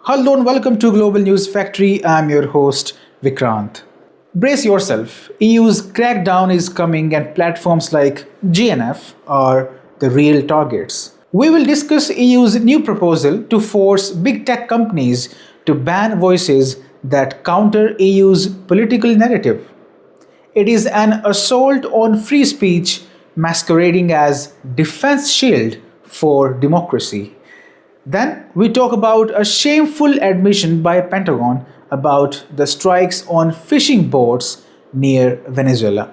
Hello and welcome to Global News Factory. I'm your host, Vikrant. Brace yourself. EU's crackdown is coming and platforms like GNF are the real targets. We will discuss EU's new proposal to force big tech companies to ban voices that counter EU's political narrative. It is an assault on free speech masquerading as defense shield for democracy. Then we talk about a shameful admission by Pentagon about the strikes on fishing boats near Venezuela.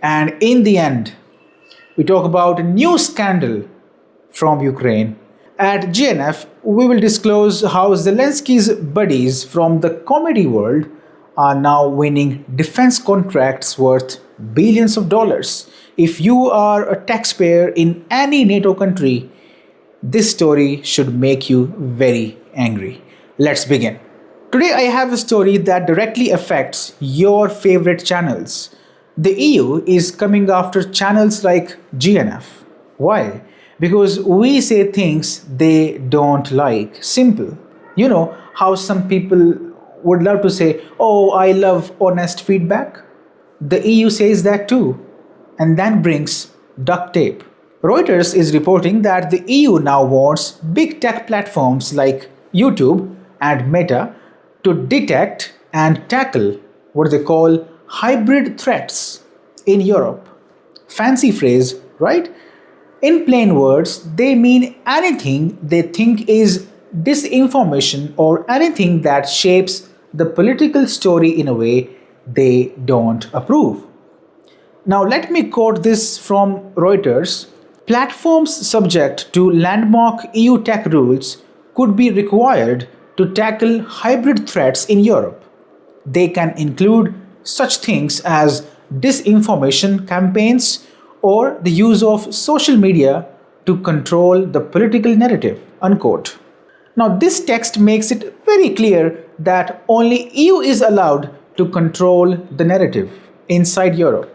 And in the end, we talk about a new scandal from Ukraine. At GNF, we will disclose how Zelensky's buddies from the comedy world are now winning defense contracts worth billions of dollars. If you are a taxpayer in any NATO country, this story should make you very angry. Let's begin. Today I have a story that directly affects your favorite channels. The EU is coming after channels like GNF. Why? Because we say things they don't like. Simple. You know how some people would love to say, "Oh, I love honest feedback." The EU says that too, and then brings duct tape. Reuters is reporting that the EU now wants big tech platforms like YouTube and Meta to detect and tackle what they call hybrid threats in Europe. Fancy phrase, right? In plain words, they mean anything they think is disinformation or anything that shapes the political story in a way they don't approve. Now, let me quote this from Reuters. Platforms subject to landmark EU tech rules could be required to tackle hybrid threats in Europe. They can include such things as disinformation campaigns or the use of social media to control the political narrative. Unquote. Now, this text makes it very clear that only EU is allowed to control the narrative inside Europe.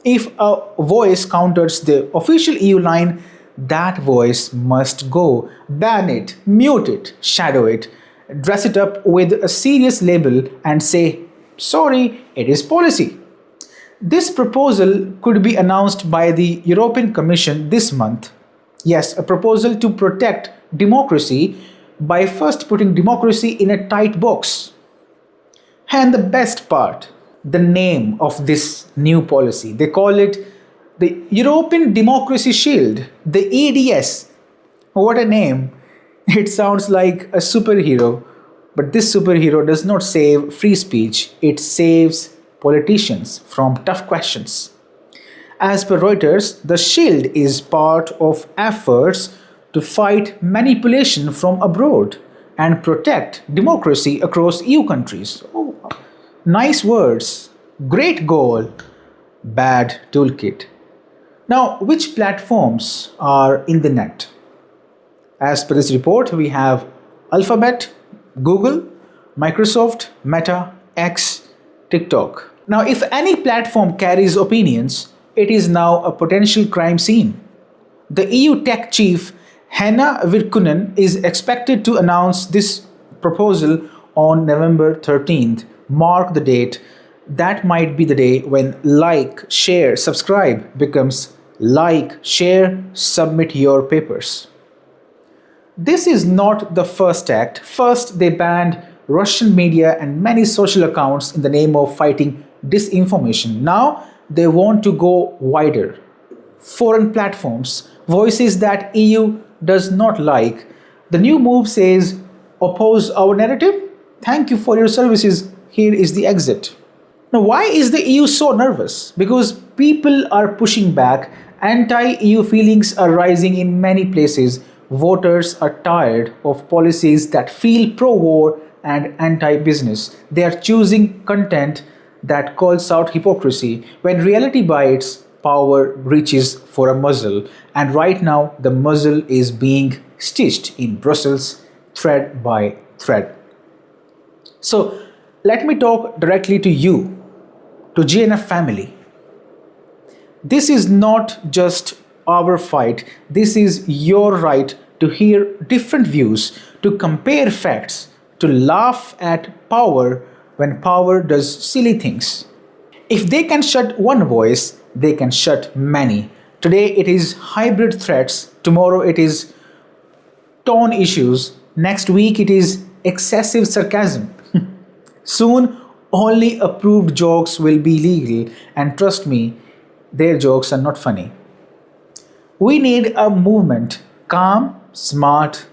If a voice counters the official EU line, that voice must go. Ban it, mute it, shadow it, dress it up with a serious label and say, sorry, it is policy. This proposal could be announced by the European Commission this month. Yes, a proposal to protect democracy by first putting democracy in a tight box. And the best part, the name of this new policy. They call it the European Democracy Shield, the EDS. What a name! It sounds like a superhero, but this superhero does not save free speech, it saves politicians from tough questions. As per Reuters, the shield is part of efforts to fight manipulation from abroad and protect democracy across EU countries. Oh, nice words, great goal, bad toolkit. Now, which platforms are in the net? As per this report, we have Alphabet, Google, Microsoft, Meta, X, TikTok. Now, if any platform carries opinions, it is now a potential crime scene. The EU tech chief Hanna Virkkunen is expected to announce this proposal on November 13th. Mark the date. That might be the day when like, share, subscribe becomes like, share, submit your papers. This is not the first act. First, they banned Russian media and many social accounts in the name of fighting disinformation. Now, they want to go wider. Foreign platforms, voices that EU does not like. The new move says, oppose our narrative? Thank you for your services. Here is the exit. Now, why is the EU so nervous? Because people are pushing back. Anti-EU feelings are rising in many places. Voters are tired of policies that feel pro-war and anti-business. They are choosing content that calls out hypocrisy. When reality bites, power reaches for a muzzle. And right now, the muzzle is being stitched in Brussels, thread by thread. So, let me talk directly to you, to GNF family. This is not just our fight, this is your right to hear different views, to compare facts, to laugh at power when power does silly things. If they can shut one voice, they can shut many. Today it is hybrid threats, tomorrow it is tone issues, next week it is excessive sarcasm. Soon, only approved jokes will be legal, and trust me, their jokes are not funny. We need a movement, calm, smart,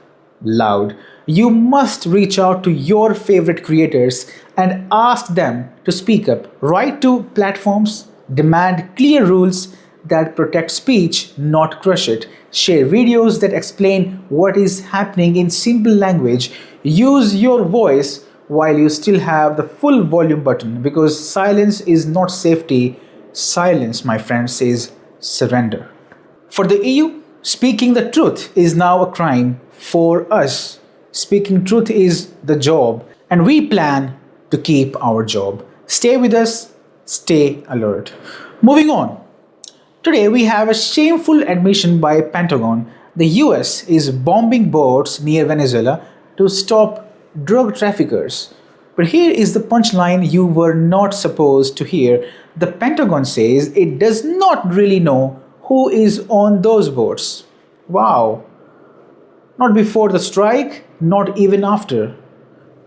loud. You must reach out to your favorite creators and ask them to speak up. Write to platforms, demand clear rules that protect speech, not crush it. Share videos that explain what is happening in simple language. Use your voice while you still have the full volume button, because silence is not safety. Silence, my friend, says surrender. For the EU, speaking the truth is now a crime. For us, speaking truth is the job, and we plan to keep our job. Stay with us, stay alert. Moving on. Today we have a shameful admission by Pentagon. The US is bombing boats near Venezuela to stop drug traffickers. But here is the punchline you were not supposed to hear. The Pentagon says it does not really know who is on those boats. Wow. Not before the strike, not even after.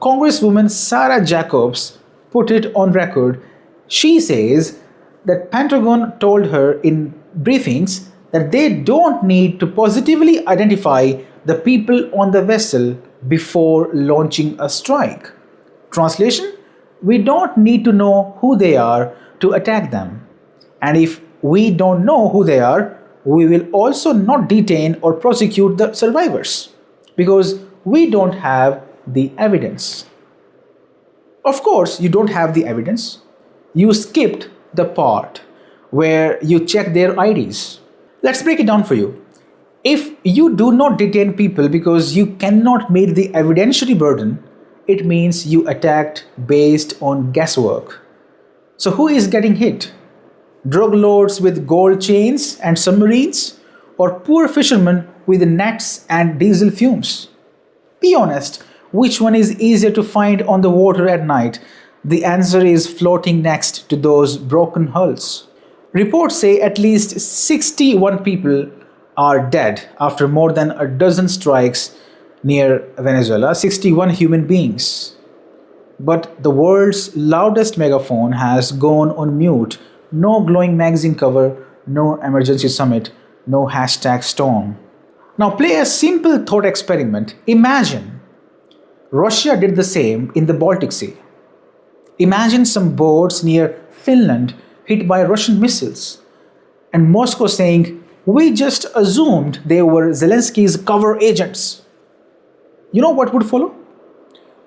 Congresswoman Sarah Jacobs put it on record. She says that Pentagon told her in briefings that they don't need to positively identify the people on the vessel before launching a strike. Translation: we don't need to know who they are to attack them. And if we don't know who they are, we will also not detain or prosecute the survivors because we don't have the evidence. Of course, you don't have the evidence. You skipped the part where you check their IDs. Let's break it down for you. If you do not detain people because you cannot meet the evidentiary burden, it means you attacked based on guesswork. So who is getting hit? Drug lords with gold chains and submarines, or poor fishermen with nets and diesel fumes? Be honest, which one is easier to find on the water at night? The answer is floating next to those broken hulls. Reports say at least 61 people are dead after more than a dozen strikes near Venezuela, 61 human beings. But the world's loudest megaphone has gone on mute. No glowing magazine cover, no emergency summit, no hashtag storm. Now play a simple thought experiment. Imagine Russia did the same in the Baltic Sea. Imagine some boats near Finland hit by Russian missiles, and Moscow saying, "We just assumed they were Zelensky's cover agents." You know what would follow?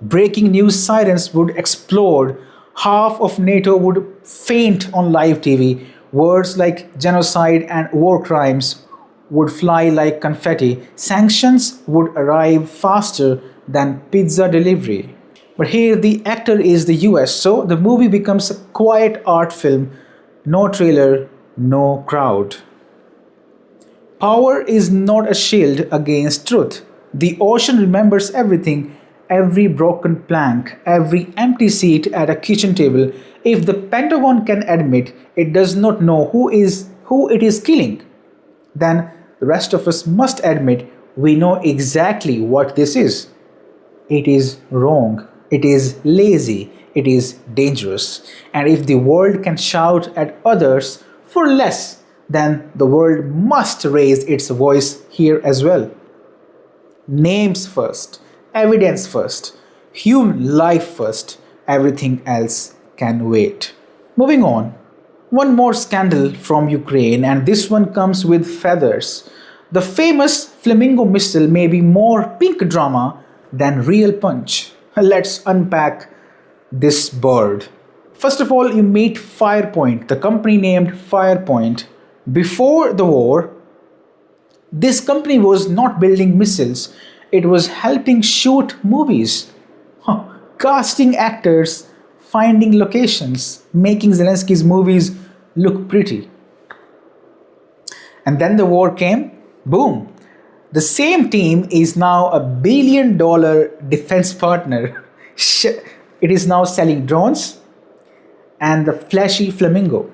Breaking news sirens would explode. Half of NATO would faint on live TV. Words like genocide and war crimes would fly like confetti. Sanctions would arrive faster than pizza delivery. But here the actor is the US, so the movie becomes a quiet art film. No trailer, no crowd. Power is not a shield against truth. The ocean remembers everything, every broken plank, every empty seat at a kitchen table. If the Pentagon can admit it does not know who it is killing, then the rest of us must admit we know exactly what this is. It is wrong. It is lazy. It is dangerous. And if the world can shout at others for less, then the world must raise its voice here as well. Names first, evidence first, human life first, everything else can wait. Moving on, one more scandal from Ukraine, and this one comes with feathers. The famous flamingo missile may be more pink drama than real punch. Let's unpack this bird. First of all, you meet Firepoint, the company named Firepoint. Before the war, this company was not building missiles, it was helping shoot movies, casting actors, finding locations, making Zelensky's movies look pretty. And then the war came, boom. The same team is now a $1 billion defense partner. It is now selling drones and the flashy flamingo.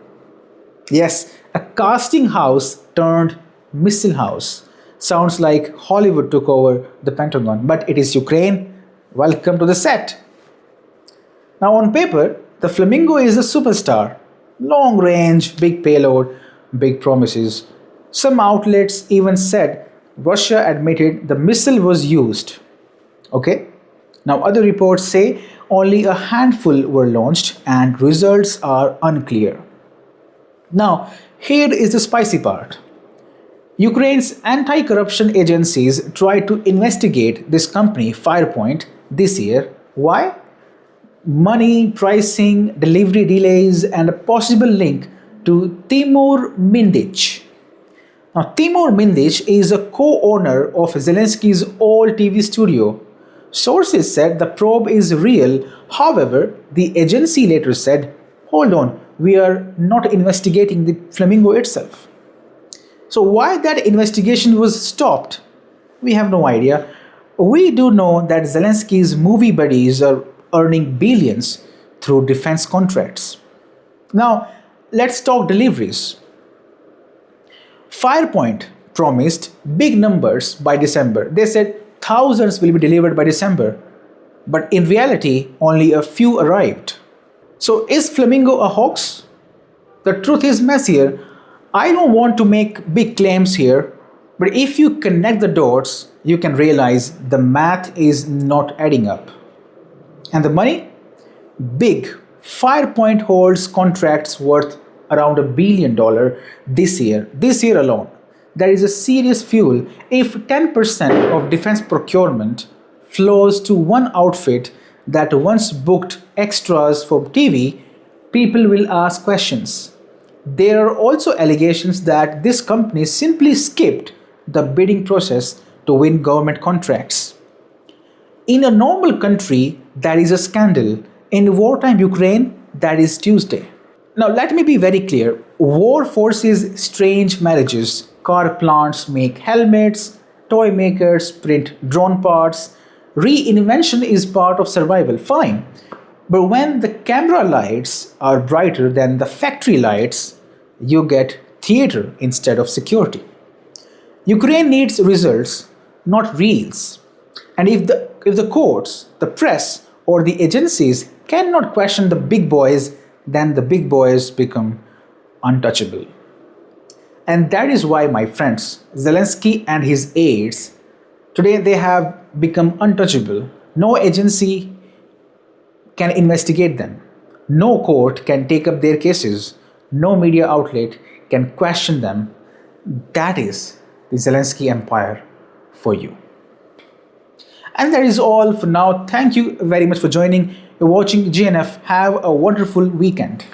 Yes, a casting house turned missile house. Sounds like Hollywood took over the Pentagon, but it is Ukraine. Welcome to the set. Now, on paper, the flamingo is a superstar. Long range, big payload, big promises. Some outlets even said Russia admitted the missile was used. Okay? Now, other reports say only a handful were launched and results are unclear. Now, here is the spicy part. Ukraine's anti-corruption agencies tried to investigate this company, Firepoint, this year. Why? Money, pricing, delivery delays, and a possible link to Timur Mindic. Now, Timur Mindic is a co-owner of Zelensky's old TV studio. Sources said the probe is real. However, the agency later said, hold on, we are not investigating the flamingo itself. So why that investigation was stopped? We have no idea. We do know that Zelensky's movie buddies are earning billions through defense contracts. Now, let's talk deliveries. Firepoint promised big numbers by December. They said thousands will be delivered by December. But in reality, only a few arrived. So is Flamingo a hoax? The truth is messier. I don't want to make big claims here, but if you connect the dots, you can realize the math is not adding up. And the money? Big. Firepoint holds contracts worth around $1 billion this year alone. That is a serious fuel. If 10% of defense procurement flows to one outfit that once booked extras for TV, people will ask questions. There are also allegations that this company simply skipped the bidding process to win government contracts. In a normal country, that is a scandal. In wartime Ukraine, that is Tuesday. Now, let me be very clear. War forces strange marriages. Car plants make helmets, toy makers print drone parts. Reinvention is part of survival, fine. But when the camera lights are brighter than the factory lights, you get theater instead of security. Ukraine needs results, not reels. And if the courts, the press, or the agencies cannot question the big boys, then the big boys become untouchable. And that is why, my friends, Zelensky and his aides, today they have become untouchable. No agency can investigate them. No court can take up their cases. No media outlet can question them. That is the Zelensky empire for you. And that is all for now. Thank you very much for joining. You're watching GNF. Have a wonderful weekend.